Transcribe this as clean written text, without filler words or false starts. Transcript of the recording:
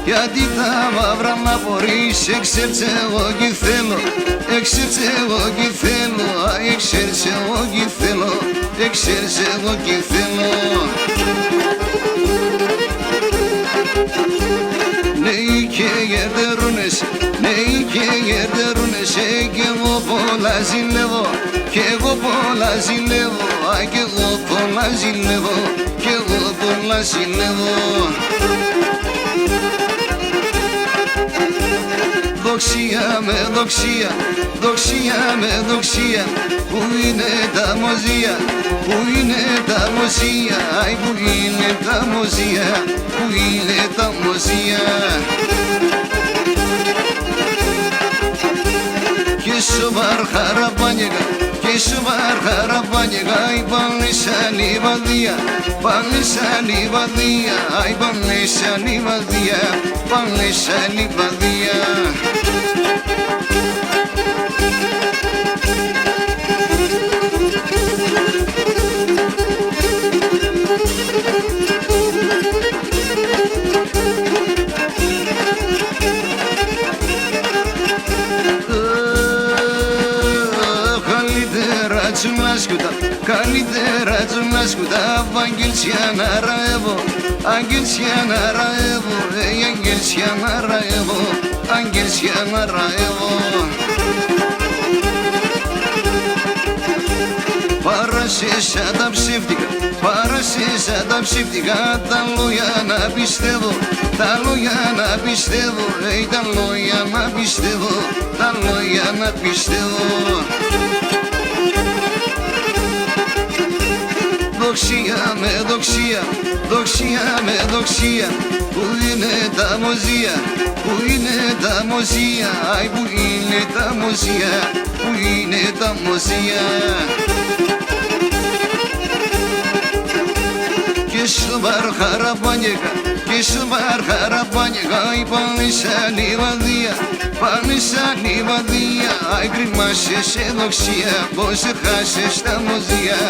Γιατί τα μαύρα να φορείς, εξέρτσε εγώ κι θέλω, εξέρτσε εγώ κι θέλω, εξέρτσε εγώ κι θέλω, εξέρτσε εγώ κι θέλω. Νέοι και γερτερούνες, νέοι και γερτερούνες, κι εγώ πολλά ζηλεύω, κι εγώ πολλά ζηλεύω, κι εγώ πολλά ζηλεύω, κι εγώ πολλά ζηλεύω. Δοξία με δοξία, δοξία με δοξία, πού είναι τα μοζία, πού είναι τα μοζία, αι πού είναι τα μοζία, πού είναι τα μοζία. Και σοβαρ χαραπάνιεγα, και σοβαρ χαραπάνιεγα, αι πάνε σαν λιβαδία, πάνε σαν λιβαδία, αι πάνε σαν λιβαδία, πάνε σαν λιβαδία. Καλύτερα τζουνάσκουτα, αγγελσιά να ραεύω, αγγελσιά να ραεύω, αγγελσιά να ραεύω, αγγελσιά να ραεύω. Παρασύσα τα ψεύτικα, παρασύσα τα ψεύτικα, τα λόγια να πιστεύω, τα λόγια να πιστεύω, τα λόγια να πιστεύω, τα λόγια να πιστεύω. Δοξία με δοξία, δοξία με δοξία, πού είναι τα μοζία, πού είναι τα μοζία, αι πού είναι τα μοζία, πού είναι τα μοζία. Και σοβαρ χαραπάνιεγα, και σοβαρ χαραπάνιεγα, αι πάνε σαν λιβαδία, πάνε σαν λιβαδία, αι κρυμάσαι σε δοξία, πως χάσες τα μοζία.